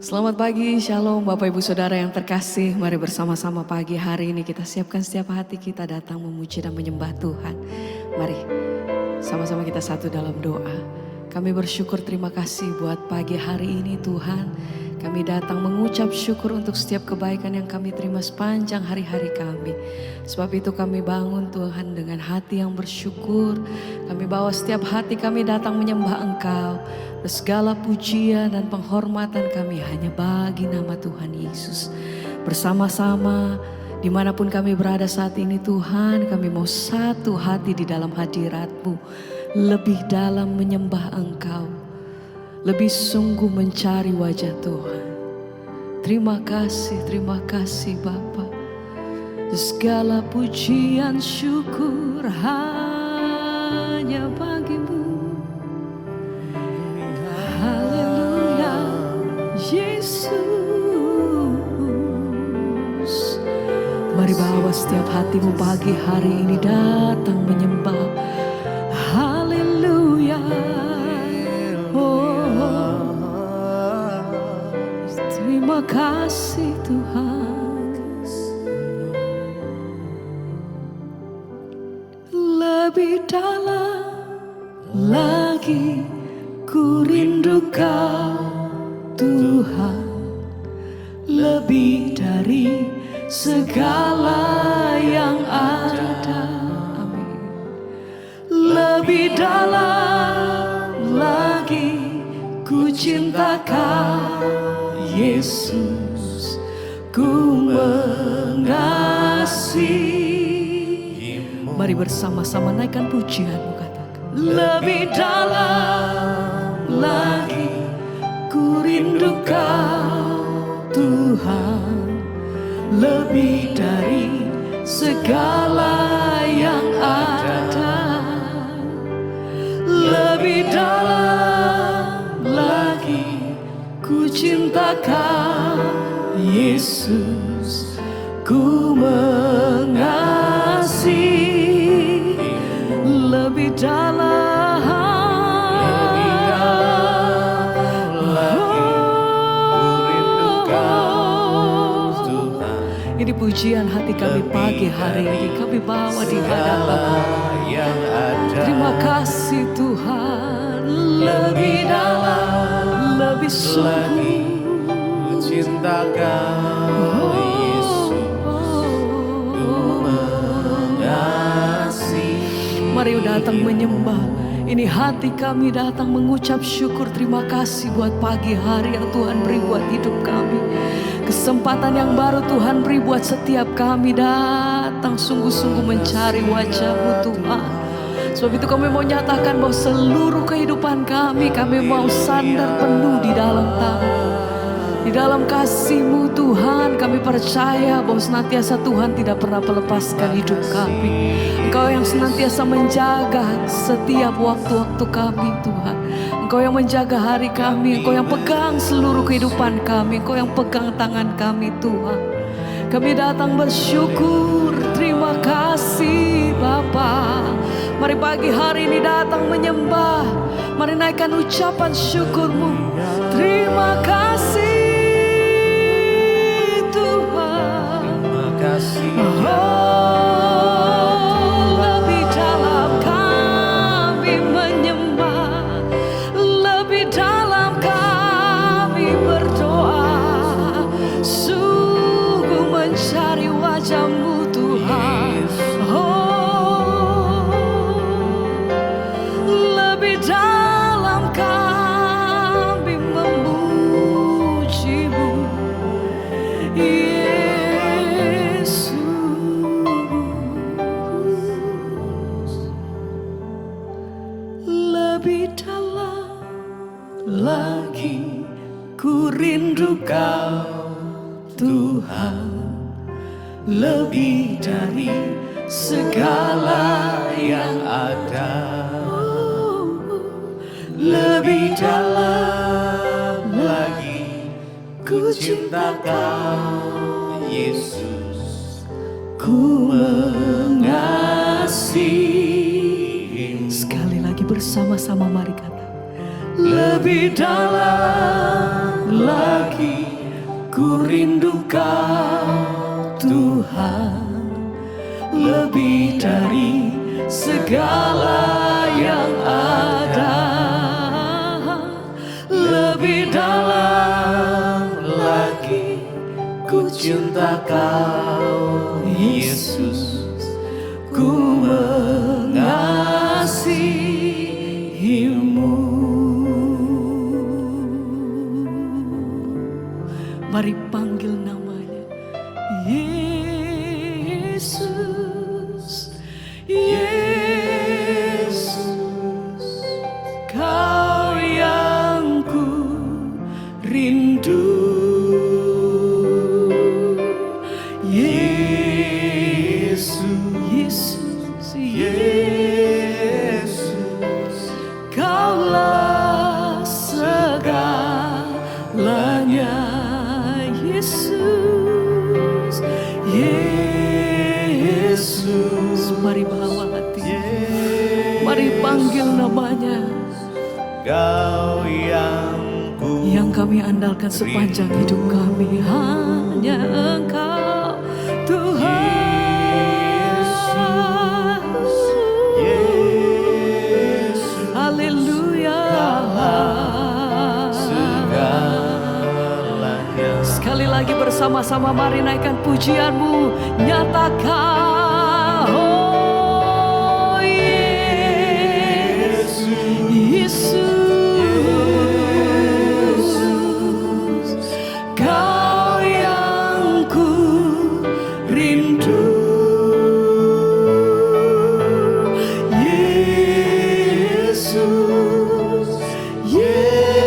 Selamat pagi, shalom Bapak Ibu Saudara yang terkasih. Mari bersama-sama pagi hari ini kita siapkan setiap hati kita datang memuji dan menyembah Tuhan. Mari sama-sama kita satu dalam doa. Kami bersyukur, terima kasih buat pagi hari ini Tuhan. Kami datang mengucap syukur untuk setiap kebaikan yang kami terima sepanjang hari-hari kami. Sebab itu kami bangun Tuhan dengan hati yang bersyukur. Kami bawa setiap hati kami datang menyembah Engkau. Segala pujian dan penghormatan kami hanya bagi nama Tuhan Yesus. Bersama-sama dimanapun kami berada saat ini Tuhan, kami mau satu hati di dalam hadirat-Mu. Lebih dalam menyembah Engkau. Lebih sungguh mencari wajah Tuhan. Terima kasih Bapa. Segala pujian syukur hanya bagi-Mu. Haleluya Yesus. Mari bawa setiap hatimu pagi hari ini datang menyembah. Haleluya. Terima kasih Tuhan. Lebih dalam lagi ku rindu Kau Tuhan. Lebih dari segala yang ada. Amin. Lebih dalam lagi ku cinta Kau Yesus, ku mengasihi-Mu. Mari bersama-sama naikkan pujian-Mu, katakan. Lebih dalam lagi ku rindu Kau Tuhan. Lebih dari segala yang ada. Lebih dalam lagi ku cinta Kau Yesus, ku mengasihi. Lebih dalam lagi ku rindu Kau Tuhan. Ini pujian hati kami pagi hari ini, kami bawa di hadapan-Mu. Terima kasih Tuhan. Lebih dalam, lebih sungguh ku cinta Kau Yesus, ku mengasihi. Mari datang menyembah. Ini hati kami datang mengucap syukur, terima kasih buat pagi hari yang Tuhan beri buat hidup kami. Kesempatan yang baru Tuhan beri buat setiap kami datang sungguh-sungguh mencari wajah-Mu Tuhan. Sebab itu kami mau nyatakan bahwa seluruh kehidupan kami mau sandar penuh di dalam Tangan. Di dalam kasih-Mu Tuhan, kami percaya bahwa senantiasa Tuhan tidak pernah melepaskan hidup kami. Engkau yang senantiasa menjaga setiap waktu-waktu kami Tuhan. Engkau yang menjaga hari kami, Engkau yang pegang seluruh kehidupan kami, Engkau yang pegang tangan kami Tuhan. Kami datang bersyukur, terima kasih Bapa. Mari pagi hari ini datang menyembah. Mari naikkan ucapan syukur-Mu. Terima kasih Tuhan. Terima kasih. Lebih dalam kami menyembah. Lebih dalam kami berdoa. Sungguh mencari wajah-Mu Tuhan. Lebih dalam kami memuji-Mu Yesus. Lebih dalam lagi ku rindu Kau Tuhan. Lebih dari segala yang ada. Lebih dalam lagi ku cinta Kau Yesus, ku mengasihi. Sekali lagi bersama-sama mari kata. Lebih dalam lagi ku rindu Kau Tuhan, lebih dari segala yang ada, lebih dalam lagi ku cinta Kau Yesus, ku mengasihimu. Mari panggil namanya Yesus, Yesus, Kau yang ku rindu. Yesus, Yesus, Yesus, Kaulah segalanya. Yesus, Yesus, mari bawa hati, mari panggil namanya. Kau yang kami andalkan sepanjang hidup kami, hanya Engkau Tuhan. Yesus, haleluya. Sekali lagi bersama-sama mari naikkan pujianmu, nyatakan oh Yesus, Yesus, Kau yang ku rindu. Yesus, Yesus,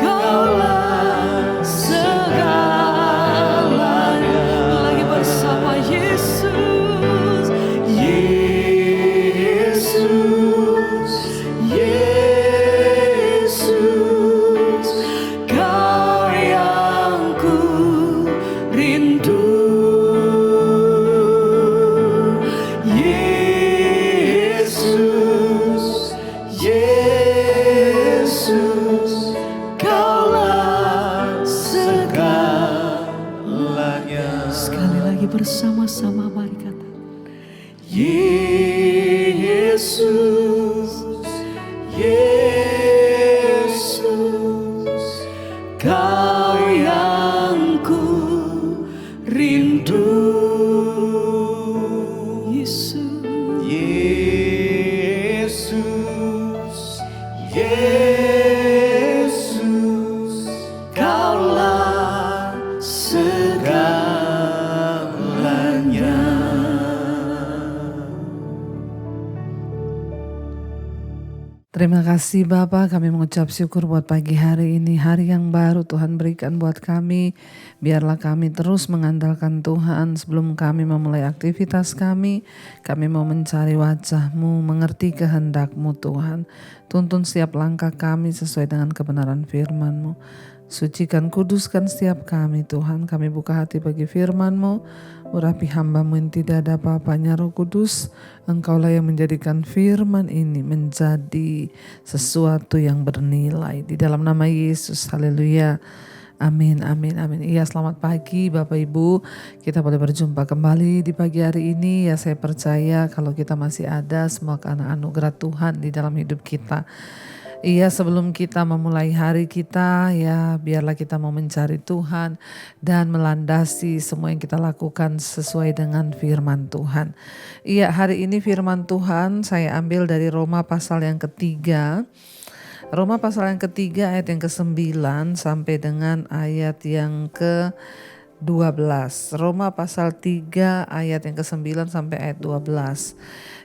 Kaulah segalanya. Lagi bersama Yesus, Yesus, Yesus, Kau yang ku rindu. Yesus, Yesus, Kaulah segalanya. Sekali lagi bersama-sama mari kata Yesus, Yesus, Kau yang ku rindu. Yesus, Yesus, Kaulah segalanya. Terima kasih Bapa, kami mengucap syukur buat pagi hari ini, hari yang baru Tuhan berikan buat kami. Biarlah kami terus mengandalkan Tuhan sebelum kami memulai aktivitas kami mau mencari wajah-Mu, mengerti kehendak-Mu Tuhan. Tuntun setiap langkah kami sesuai dengan kebenaran firman-Mu. Sucikan, kuduskan setiap kami Tuhan, kami buka hati bagi firman-Mu. Urapi hamba-Mu yang tidak ada apa-apanya, Roh Kudus. Engkaulah yang menjadikan firman ini menjadi sesuatu yang bernilai. Di dalam nama Yesus, haleluya. Amin, amin, amin. Iya, selamat pagi Bapak Ibu. Kita boleh berjumpa kembali di pagi hari ini. Ya, saya percaya kalau kita masih ada, semua karena anugerah Tuhan di dalam hidup kita. Iya, sebelum kita memulai hari kita, ya biarlah kita mau mencari Tuhan dan melandasi semua yang kita lakukan sesuai dengan firman Tuhan. Iya, hari ini firman Tuhan saya ambil dari Roma pasal yang ketiga. Roma pasal yang ketiga ayat yang ke-9 sampai dengan ayat yang ke-12. Roma pasal 3 ayat yang ke-9 sampai ayat 12.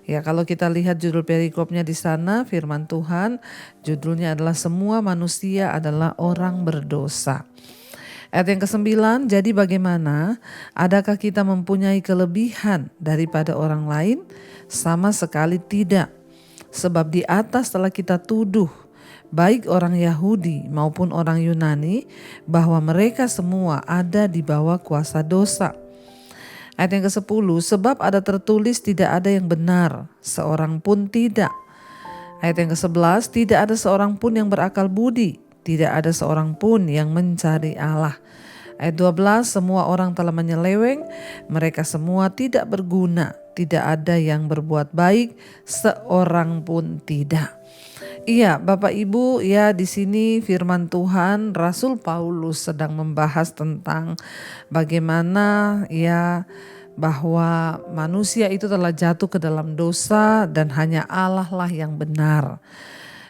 Ya, kalau kita lihat judul perikopnya di sana, firman Tuhan judulnya adalah semua manusia adalah orang berdosa. Ayat yang ke-9, jadi bagaimana? Adakah kita mempunyai kelebihan daripada orang lain? Sama sekali tidak. Sebab di atas telah kita tuduh, baik orang Yahudi maupun orang Yunani, bahwa mereka semua ada di bawah kuasa dosa. Ayat yang ke-10, sebab ada tertulis tidak ada yang benar, seorang pun tidak. Ayat yang ke-11, tidak ada seorang pun yang berakal budi, tidak ada seorang pun yang mencari Allah. Ayat 12, semua orang telah menyeleweng, mereka semua tidak berguna, tidak ada yang berbuat baik, seorang pun tidak. Iya, Bapak Ibu, ya di sini firman Tuhan Rasul Paulus sedang membahas tentang bagaimana ya bahwa manusia itu telah jatuh ke dalam dosa dan hanya Allah lah yang benar.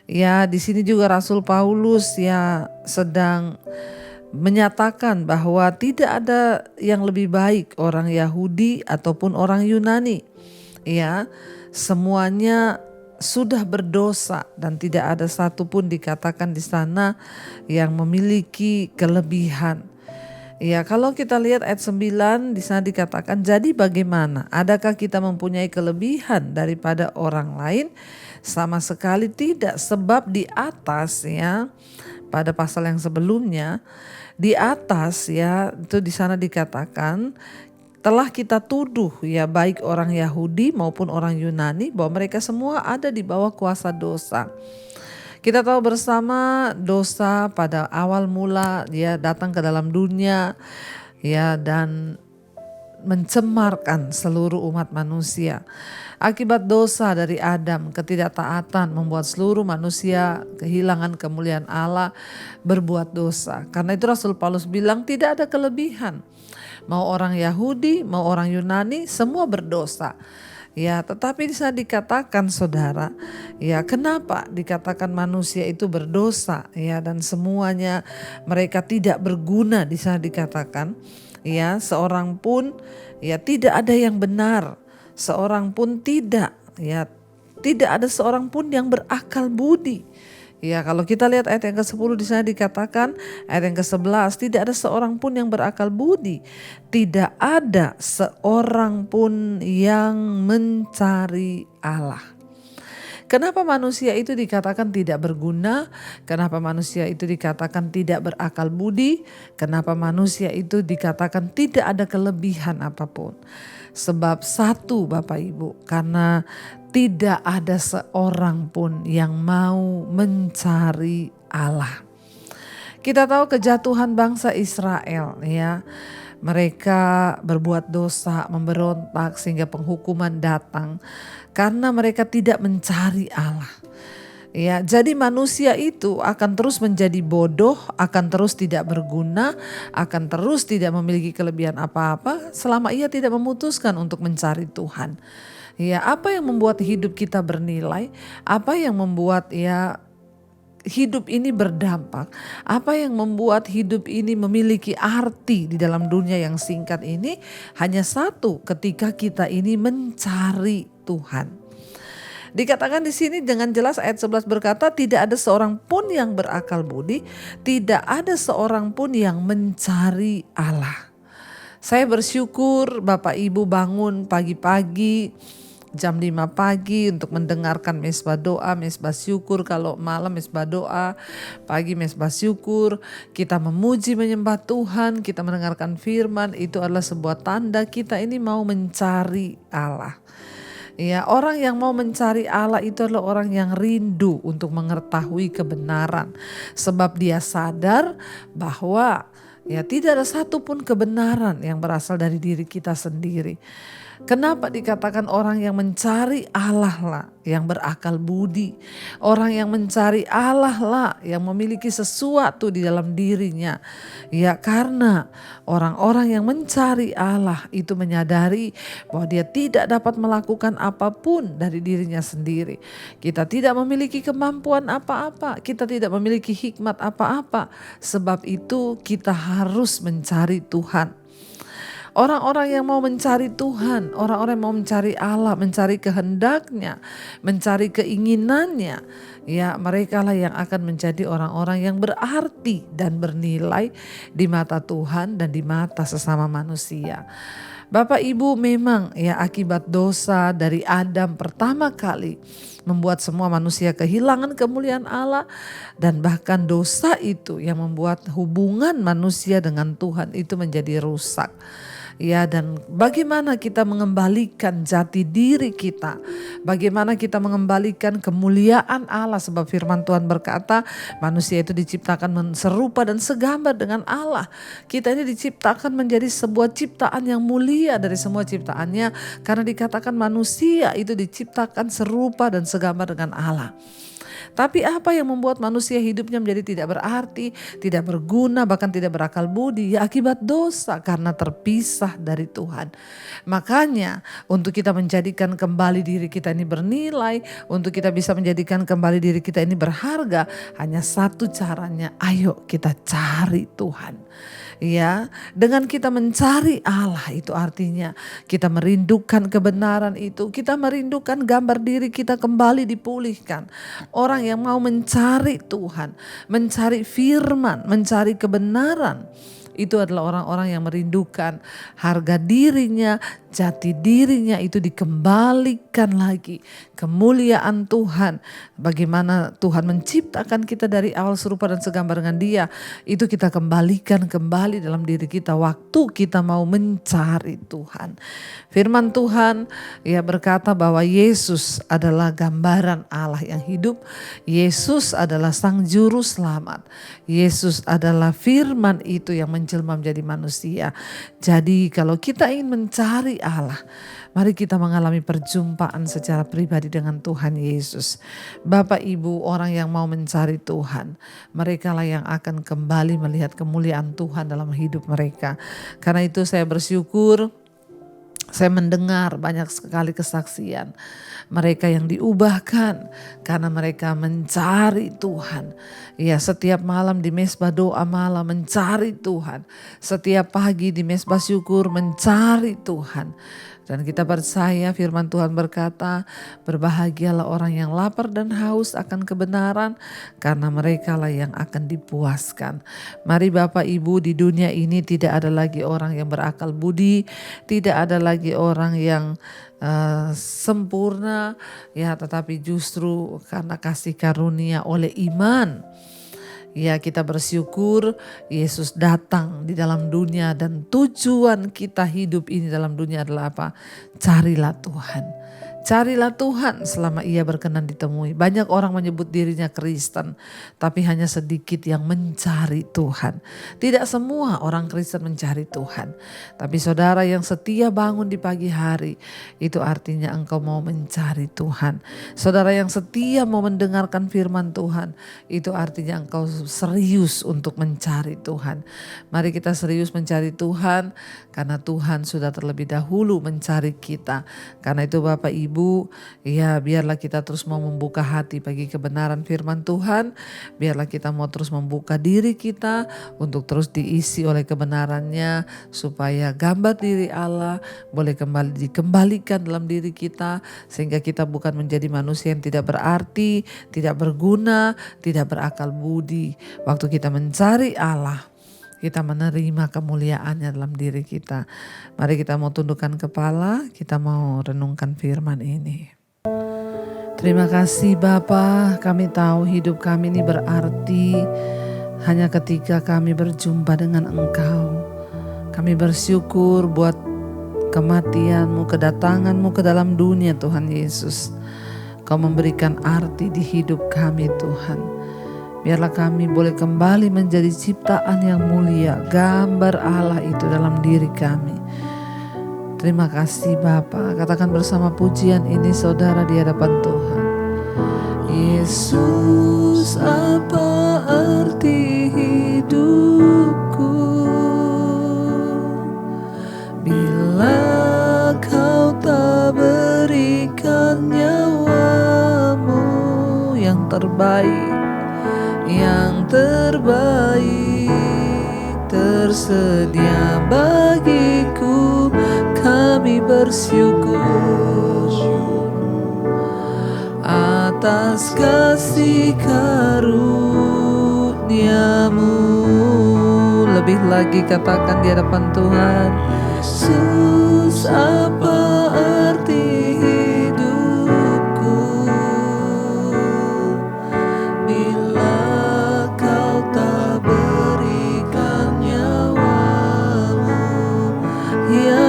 Ya, di sini juga Rasul Paulus ya sedang menyatakan bahwa tidak ada yang lebih baik orang Yahudi ataupun orang Yunani. Ya, semuanya sudah berdosa dan tidak ada satupun dikatakan di sana yang memiliki kelebihan. Ya, kalau kita lihat ayat 9 di sana dikatakan, jadi bagaimana? Adakah kita mempunyai kelebihan daripada orang lain? Sama sekali tidak, sebab di atas ya pada pasal yang sebelumnya di atas ya itu di sana dikatakan telah kita tuduh ya baik orang Yahudi maupun orang Yunani bahwa mereka semua ada di bawah kuasa dosa. Kita tahu bersama dosa pada awal mula ya datang ke dalam dunia ya dan mencemarkan seluruh umat manusia. Akibat dosa dari Adam, ketidaktaatan membuat seluruh manusia kehilangan kemuliaan Allah, berbuat dosa. Karena itu Rasul Paulus bilang tidak ada kelebihan. Mau orang Yahudi, mau orang Yunani, semua berdosa. Ya, tetapi bisa dikatakan saudara, ya kenapa dikatakan manusia itu berdosa ya dan semuanya mereka tidak berguna di sana dikatakan ya seorang pun ya tidak ada yang benar. Seorang pun tidak ada seorang pun yang berakal budi. Ya, kalau kita lihat ayat yang ke-10 di sana dikatakan, ayat yang ke-11 tidak ada seorang pun yang berakal budi. Tidak ada seorang pun yang mencari Allah. Kenapa manusia itu dikatakan tidak berguna? Kenapa manusia itu dikatakan tidak berakal budi? Kenapa manusia itu dikatakan tidak ada kelebihan apapun? Sebab satu Bapak Ibu, karena tidak ada seorang pun yang mau mencari Allah. Kita tahu kejatuhan bangsa Israel ya. Mereka berbuat dosa, memberontak sehingga penghukuman datang karena mereka tidak mencari Allah. Ya, jadi manusia itu akan terus menjadi bodoh, akan terus tidak berguna, akan terus tidak memiliki kelebihan apa-apa selama ia tidak memutuskan untuk mencari Tuhan. Ya, apa yang membuat hidup kita bernilai? Apa yang membuat ya hidup ini berdampak? Apa yang membuat hidup ini memiliki arti di dalam dunia yang singkat ini? Hanya satu, ketika kita ini mencari Tuhan. Dikatakan di sini dengan jelas ayat 11 berkata tidak ada seorang pun yang berakal budi, tidak ada seorang pun yang mencari Allah. Saya bersyukur Bapak Ibu bangun pagi-pagi jam 5 pagi untuk mendengarkan mesbah doa, mesbah syukur. Kalau malam mesbah doa, pagi mesbah syukur. Kita memuji menyembah Tuhan, kita mendengarkan firman, itu adalah sebuah tanda kita ini mau mencari Allah. Ya, orang yang mau mencari Allah itu adalah orang yang rindu untuk mengetahui kebenaran. Sebab dia sadar bahwa ya tidak ada satupun kebenaran yang berasal dari diri kita sendiri. Kenapa dikatakan orang yang mencari Allah lah yang berakal budi. Orang yang mencari Allah lah yang memiliki sesuatu di dalam dirinya. Ya, karena orang-orang yang mencari Allah itu menyadari bahwa dia tidak dapat melakukan apapun dari dirinya sendiri. Kita tidak memiliki kemampuan apa-apa, kita tidak memiliki hikmat apa-apa. Sebab itu kita harus mencari Tuhan. Orang-orang yang mau mencari Tuhan, orang-orang yang mau mencari Allah, mencari kehendaknya, mencari keinginannya, ya mereka lah yang akan menjadi orang-orang yang berarti dan bernilai di mata Tuhan dan di mata sesama manusia. Bapak Ibu, memang ya akibat dosa dari Adam pertama kali membuat semua manusia kehilangan kemuliaan Allah, dan bahkan dosa itu yang membuat hubungan manusia dengan Tuhan itu menjadi rusak. Ya, dan bagaimana kita mengembalikan jati diri kita, bagaimana kita mengembalikan kemuliaan Allah, sebab firman Tuhan berkata manusia itu diciptakan serupa dan segambar dengan Allah. Kita ini diciptakan menjadi sebuah ciptaan yang mulia dari semua ciptaannya, karena dikatakan manusia itu diciptakan serupa dan segambar dengan Allah. Tapi apa yang membuat manusia hidupnya menjadi tidak berarti, tidak berguna, bahkan tidak berakal budi? Ya akibat dosa, karena terpisah dari Tuhan. Makanya untuk kita menjadikan kembali diri kita ini bernilai, untuk kita bisa menjadikan kembali diri kita ini berharga, hanya satu caranya, ayo kita cari Tuhan. Ya, dengan kita mencari Allah itu artinya kita merindukan kebenaran itu, kita merindukan gambar diri kita kembali dipulihkan. Orang yang mau mencari Tuhan, mencari firman, mencari kebenaran, itu adalah orang-orang yang merindukan harga dirinya, jati dirinya itu dikembalikan lagi. Kemuliaan Tuhan, bagaimana Tuhan menciptakan kita dari awal serupa dan segambar dengan Dia, itu kita kembalikan kembali dalam diri kita waktu kita mau mencari Tuhan. Firman Tuhan ya berkata bahwa Yesus adalah gambaran Allah yang hidup. Yesus adalah Sang Juru Selamat. Yesus adalah firman itu yang menjelma menjadi manusia. Jadi kalau kita ingin mencari Allah, mari kita mengalami perjumpaan secara pribadi dengan Tuhan Yesus. Bapak Ibu, orang yang mau mencari Tuhan, mereka lah yang akan kembali melihat kemuliaan Tuhan dalam hidup mereka. Karena itu saya bersyukur, saya mendengar banyak sekali kesaksian mereka yang diubahkan karena mereka mencari Tuhan. Ya, setiap malam di mesbah doa malam mencari Tuhan. Setiap pagi di mesbah syukur mencari Tuhan. Dan kita percaya firman Tuhan berkata, berbahagialah orang yang lapar dan haus akan kebenaran, karena mereka lah yang akan dipuaskan. Mari Bapak Ibu, di dunia ini tidak ada lagi orang yang berakal budi, tidak ada lagi orang yang sempurna, ya, tetapi justru karena kasih karunia oleh iman. Ya, kita bersyukur Yesus datang di dalam dunia, dan tujuan kita hidup ini dalam dunia adalah apa? Carilah Tuhan. Carilah Tuhan selama Ia berkenan ditemui. Banyak orang menyebut dirinya Kristen, tapi hanya sedikit yang mencari Tuhan. Tidak semua orang Kristen mencari Tuhan. Tapi saudara yang setia bangun di pagi hari, itu artinya engkau mau mencari Tuhan. Saudara yang setia mau mendengarkan firman Tuhan, itu artinya engkau serius untuk mencari Tuhan. Mari kita serius mencari Tuhan, karena Tuhan sudah terlebih dahulu mencari kita. Karena itu Bapak Ibu, ya biarlah kita terus mau membuka hati bagi kebenaran firman Tuhan. Biarlah kita mau terus membuka diri kita untuk terus diisi oleh kebenarannya, supaya gambar diri Allah boleh kembali dikembalikan dalam diri kita, sehingga kita bukan menjadi manusia yang tidak berarti, tidak berguna, tidak berakal budi. Waktu kita mencari Allah, kita menerima kemuliaannya dalam diri kita. Mari kita mau tundukkan kepala, kita mau renungkan firman ini. Terima kasih Bapa, kami tahu hidup kami ini berarti hanya ketika kami berjumpa dengan Engkau. Kami bersyukur buat kematian-Mu, kedatangan-Mu ke dalam dunia Tuhan Yesus. Kau memberikan arti di hidup kami Tuhan. Biarlah kami boleh kembali menjadi ciptaan yang mulia, gambar Allah itu dalam diri kami. Terima kasih Bapa. Katakan bersama pujian ini saudara di hadapan Tuhan. Yesus, apa arti hidupku bila Kau tak berikan nyawamu yang terbaik, yang terbaik tersedia bagiku. Kami bersyukur atas kasih karunia-Mu. Lebih lagi katakan di hadapan Tuhan, Yesus, apa arti hidupku bila Kau tak berikan nyawamu yang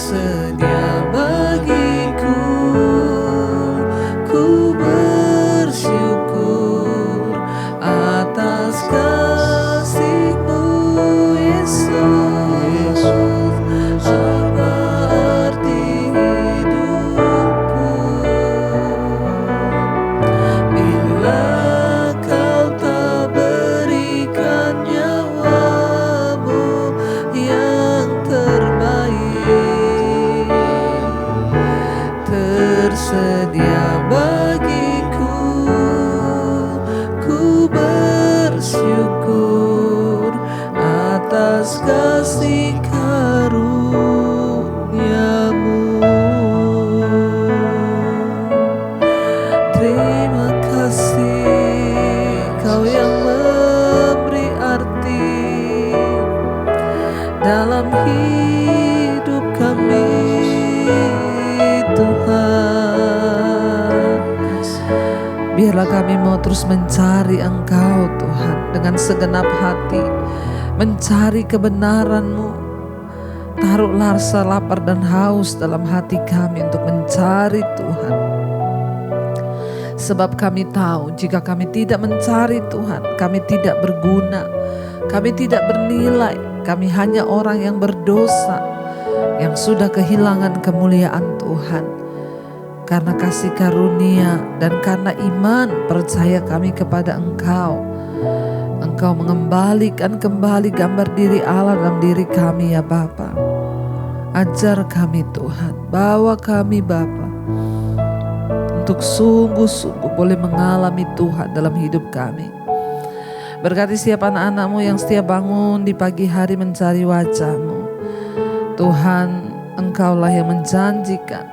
tersedia bagiku. Ku bersyukur atas kasih-Mu Yesus. Apa arti hidupku bila Kau tak berikan nyawa-Mu yang terbaik, tersedia bagiku. Ku bersyukur atas kasih karunia-Mu. Terima kasih Kau yang memberi arti dalam hidup kami, Tuhan. Biarlah kami mau terus mencari Engkau, Tuhan, dengan segenap hati, mencari kebenaran-Mu. Taruhlah rasa lapar dan haus dalam hati kami untuk mencari Tuhan. Sebab kami tahu jika kami tidak mencari Tuhan, kami tidak berguna, kami tidak bernilai, kami hanya orang yang berdosa, yang sudah kehilangan kemuliaan Tuhan. Karena kasih karunia dan karena iman percaya kami kepada Engkau, Engkau mengembalikan kembali gambar diri Allah dalam diri kami ya Bapa. Ajar kami Tuhan, bawa kami Bapa untuk sungguh-sungguh boleh mengalami Tuhan dalam hidup kami. Berkati setiap anak-anak-Mu yang setiap bangun di pagi hari mencari wajah-Mu. Tuhan, Engkaulah yang menjanjikan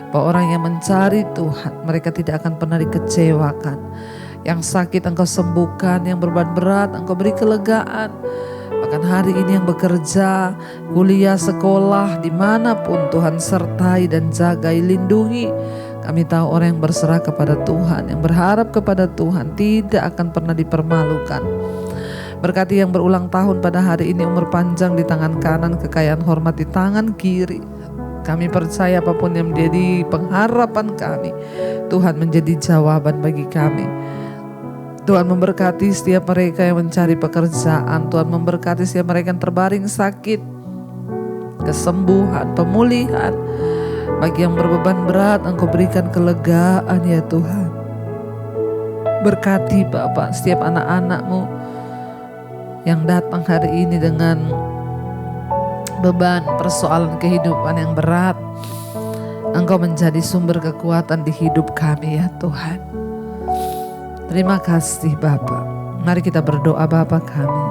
bahwa orang yang mencari Tuhan, mereka tidak akan pernah dikecewakan. Yang sakit Engkau sembuhkan, yang beban berat Engkau beri kelegaan. Bahkan hari ini yang bekerja, kuliah, sekolah, dimanapun Tuhan sertai dan jagai, lindungi. Kami tahu orang yang berserah kepada Tuhan, yang berharap kepada Tuhan tidak akan pernah dipermalukan. Berkati yang berulang tahun pada hari ini, umur panjang di tangan kanan, kekayaan hormat di tangan kiri. Kami percaya apapun yang menjadi pengharapan kami, Tuhan menjadi jawaban bagi kami. Tuhan memberkati setiap mereka yang mencari pekerjaan. Tuhan memberkati setiap mereka yang terbaring sakit, kesembuhan, pemulihan. Bagi yang berbeban berat, Engkau berikan kelegaan ya Tuhan. Berkati Bapa setiap anak-anak-Mu yang datang hari ini dengan beban persoalan kehidupan yang berat. Engkau menjadi sumber kekuatan di hidup kami ya Tuhan. Terima kasih Bapa. Mari kita berdoa Bapa kami.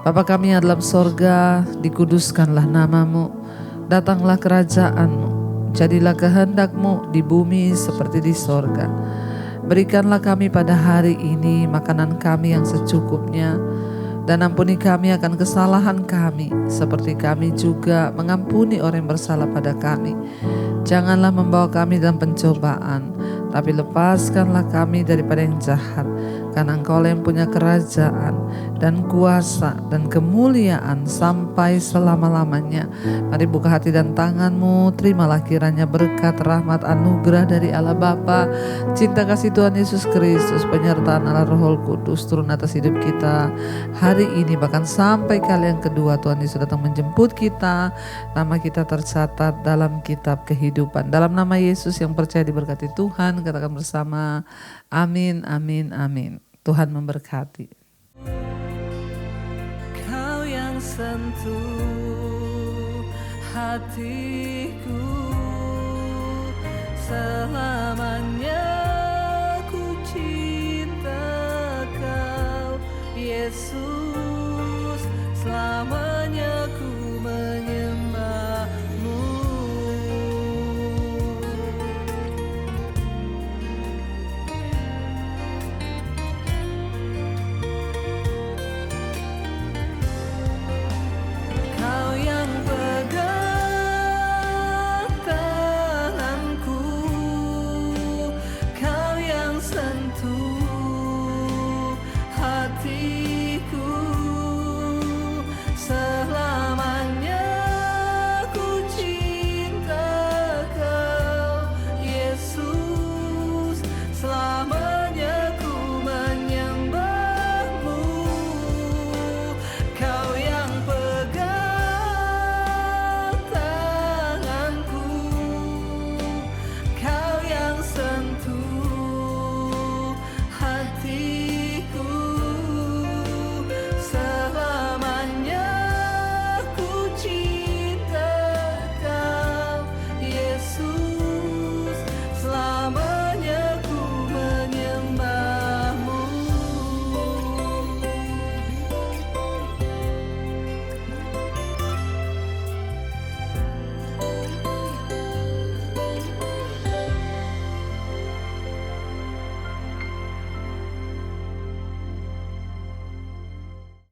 Bapa kami yang dalam sorga, dikuduskanlah nama-Mu. Datanglah kerajaan-Mu, jadilah kehendak-Mu di bumi seperti di sorga. Berikanlah kami pada hari ini makanan kami yang secukupnya, dan ampuni kami akan kesalahan kami, seperti kami juga mengampuni orang yang bersalah pada kami. Janganlah membawa kami dalam pencobaan, tapi lepaskanlah kami daripada yang jahat. Karena Engkau yang punya kerajaan dan kuasa dan kemuliaan sampai selama-lamanya. Mari buka hati dan tangan-Mu, terimalah kiranya berkat, rahmat, anugerah dari Allah Bapa, cinta kasih Tuhan Yesus Kristus, penyertaan Allah Roh Kudus turun atas hidup kita hari ini, bahkan sampai kali yang kedua Tuhan Yesus datang menjemput kita. Nama kita tercatat dalam kitab kehidupan. Dalam nama Yesus yang percaya diberkati Tuhan, katakan bersama, amin, amin, amin. Tuhan memberkati. Kau yang sentuh hatiku selamanya.